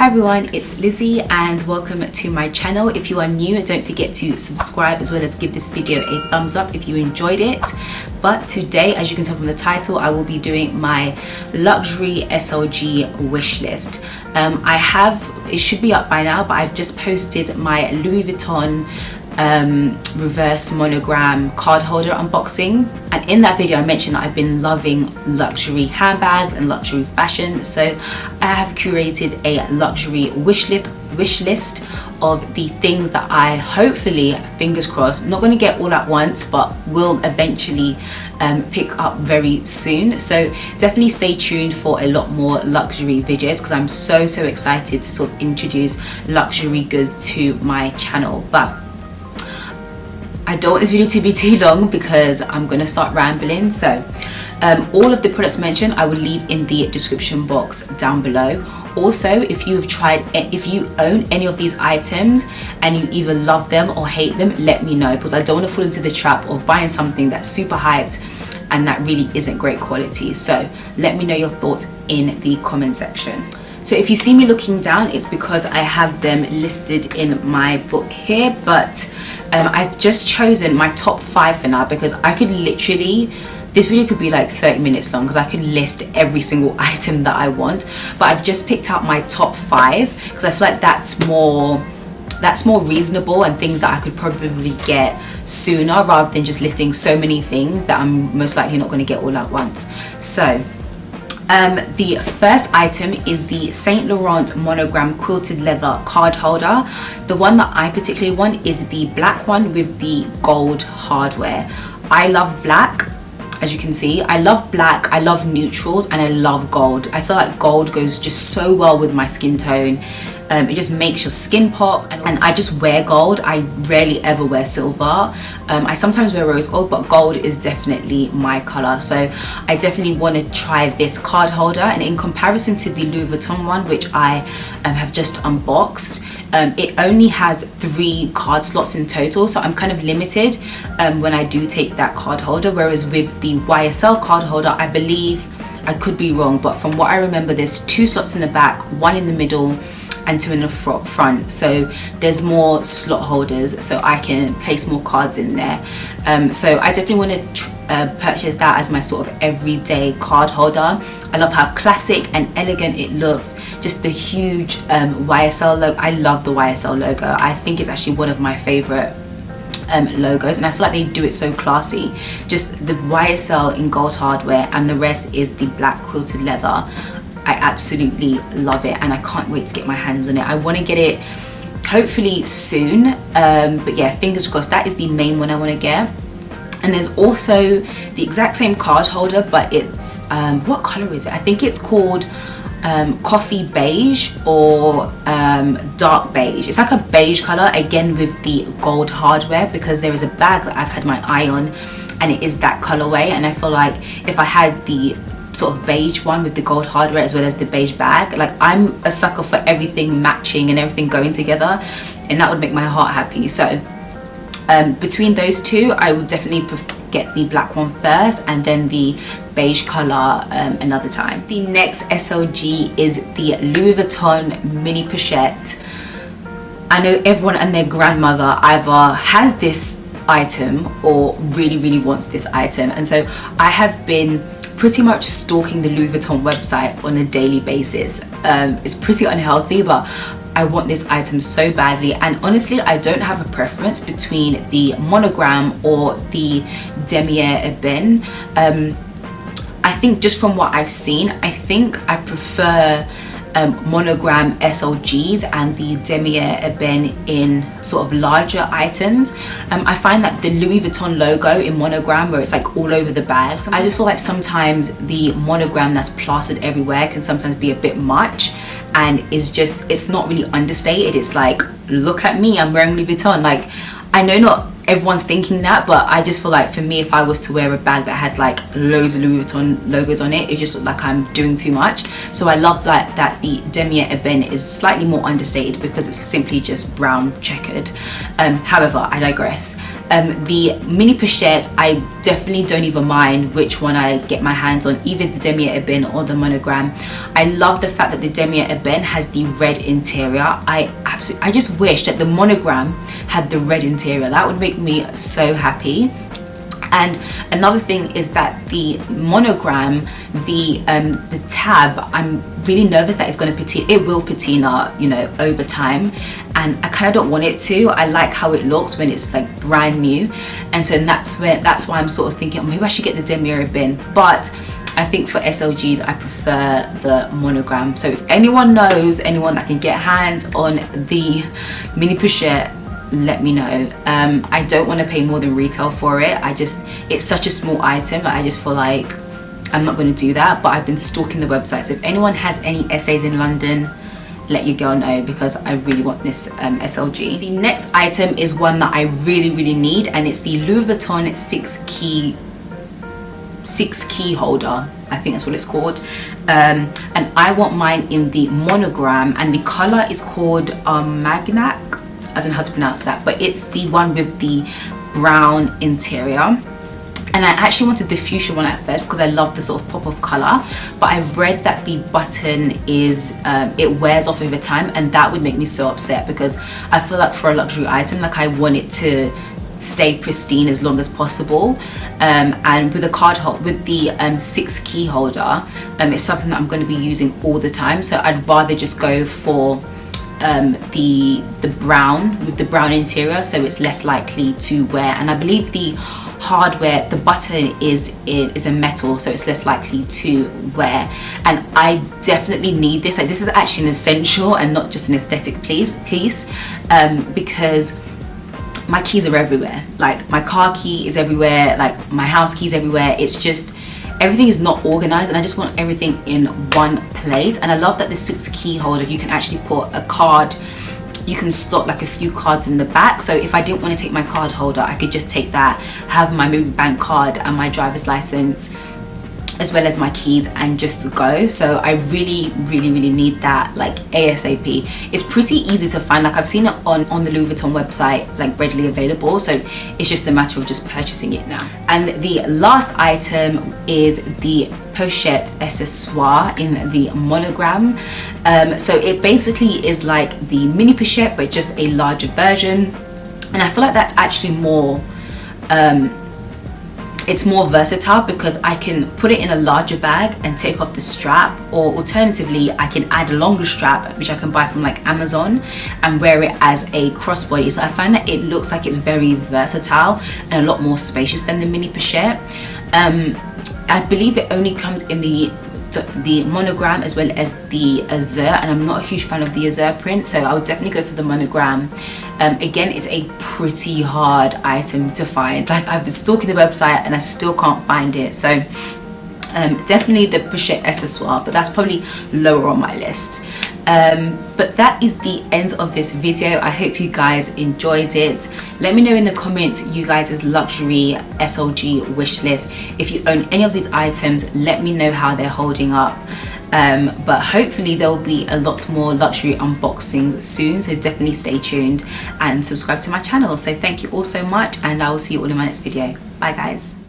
Hi everyone, it's Lizzie and welcome to my channel. If you are new, don't forget to subscribe as well as give this video a thumbs up if you enjoyed it. But today, as you can tell from the title, I will be doing my Luxury SLG wish list. It should be up by now, but I've just posted my Louis Vuitton reverse monogram card holder unboxing, and in that video I mentioned that I've been loving luxury handbags and luxury fashion, so I have curated a luxury wish list of the things that I hopefully, fingers crossed, not going to get all at once but will eventually pick up very soon. So definitely stay tuned for a lot more luxury videos because I'm so excited to sort of introduce luxury goods to my channel. But I don't want this video to be too long because I'm going to start rambling. So all of the products mentioned I will leave in the description box down below. Also, if you own any of these items and you either love them or hate them, let me know, because I don't want to fall into the trap of buying something that's super hyped and that really isn't great quality. So let me know your thoughts in the comment section. So if you see me looking down, it's because I have them listed in my book here, but I've just chosen my top 5 for now because I could literally, this video could be like 30 minutes long because I could list every single item that I want, but I've just picked out my top 5 because I feel like that's more reasonable and things that I could probably get sooner rather than just listing so many things that I'm most likely not going to get all at once. So the first item is the Saint Laurent Monogram quilted leather card holder. The one that I particularly want is the black one with the gold hardware. I love black, as you can see. I love black, I love neutrals, and I love gold. I feel like gold goes just so well with my skin tone. It just makes your skin pop, and I just wear gold. I rarely ever wear silver. I sometimes wear rose gold, but gold is definitely my color. So I definitely want to try this card holder, and in comparison to the Louis Vuitton one, which I have just unboxed, it only has 3 card slots in total, so I'm kind of limited when I do take that card holder, whereas with the YSL card holder, I believe, I could be wrong, but from what I remember, there's 2 slots in the back, 1 in the middle and 2 in the front, so there's more slot holders, so I can place more cards in there. So I definitely want to purchase that as my sort of everyday card holder. I love how classic and elegant it looks. Just the huge YSL logo. I love the YSL logo. I think it's actually one of my favorite logos, and I feel like they do it so classy. Just the YSL in gold hardware and the rest is the black quilted leather. I absolutely love it and I can't wait to get my hands on it. I want to get it hopefully soon, but yeah, fingers crossed. That is the main one I want to get. And there's also the exact same card holder, but it's what color is it? I think it's called coffee beige or dark beige. It's like a beige color, again with the gold hardware, because there is a bag that I've had my eye on and it is that colorway, and I feel like if I had the sort of beige one with the gold hardware as well as the beige bag, like I'm a sucker for everything matching and everything going together, and that would make my heart happy. So between those two, I would definitely get the black one first and then the beige color another time. The next SLG is the Louis Vuitton mini pochette. I know everyone and their grandmother either has this item or really wants this item, and so I have been pretty much stalking the Louis Vuitton website on a daily basis. It's pretty unhealthy, but I want this item so badly, and honestly I don't have a preference between the monogram or the Damier Ebene. I think just from what I've seen, I think I prefer monogram SLGs and the Damier Ebene in sort of larger items. I find that the Louis Vuitton logo in monogram, where it's like all over the bags, I just feel like sometimes the monogram that's plastered everywhere can sometimes be a bit much, and it's not really understated. It's like, look at me, I'm wearing Louis Vuitton. Like, I know not everyone's thinking that, but I just feel like for me, if I was to wear a bag that had like loads of Louis Vuitton logos on it, it just looked like I'm doing too much. So I love that the Damier Ebene is slightly more understated because it's simply just brown checkered. However, I digress. The mini pochette, I definitely don't even mind which one I get my hands on, either the Damier Ebene or the Monogram. I love the fact that the Damier Ebene has the red interior. I just wish that the Monogram had the red interior. That would make me so happy. And another thing is that the Monogram, the tab, I'm really nervous that it's going to patina. It will patina, you know, over time, and I kind of don't want it to. I like how it looks when it's like brand new, and so that's why I'm sort of thinking, oh, maybe I should get the Damier Ebene. But I think for SLGs, I prefer the Monogram. So if anyone knows anyone that can get hands on the mini pochette, let me know. I don't want to pay more than retail for it. It's such a small item that I just feel like I'm not going to do that. But I've been stalking the website, so if anyone has any essays in London, let your girl know, because I really want this SLG. The next item is one that I really need, and it's the Louis Vuitton 6 key holder. I think that's what it's called. And I want mine in the Monogram, and the color is called Argagnac. I don't know how to pronounce that, but it's the one with the brown interior. And I actually wanted the fuchsia one at first because I love the sort of pop of color, but I've read that the button is it wears off over time, and that would make me so upset, because I feel like for a luxury item, like I want it to stay pristine as long as possible. And with the 6 key holder, it's something that I'm going to be using all the time, so I'd rather just go for the brown with the brown interior, so it's less likely to wear. And I believe the hardware, the button is a metal, so it's less likely to wear. And I definitely need this. Like, this is actually an essential and not just an aesthetic piece, because my keys are everywhere. Like, my car key is everywhere, like my house keys everywhere. It's just everything is not organized, and I just want everything in one place. And I love that the 6 key holder, you can actually put a card, you can slot like a few cards in the back. So if I didn't want to take my card holder, I could just take that, have my movie bank card and my driver's license, as well as my keys, and just go. So I really need that, like ASAP. It's pretty easy to find. Like, I've seen it on the Louis Vuitton website, like readily available, so it's just a matter of just purchasing it now. And the last item is the Pochette Ssr in the Monogram. So it basically is like the mini pochette, but just a larger version, and I feel like that's actually more it's more versatile, because I can put it in a larger bag and take off the strap, or alternatively I can add a longer strap, which I can buy from like Amazon, and wear it as a crossbody. So I find that it looks like it's very versatile and a lot more spacious than the mini pochette. I believe it only comes in the Monogram as well as the Ssr, and I'm not a huge fan of the Ssr print, so I would definitely go for the Monogram. Again, it's a pretty hard item to find. Like, I've been stalking the website and I still can't find it, so definitely the Pochette Ssr, but that's probably lower on my list. But that is the end of this video. I hope you guys enjoyed it. Let me know in the comments you guys' luxury SLG wish list. If you own any of these items, let me know how they're holding up. But hopefully there will be a lot more luxury unboxings soon, so definitely stay tuned and subscribe to my channel. So thank you all so much, and I will see you all in my next video. Bye guys.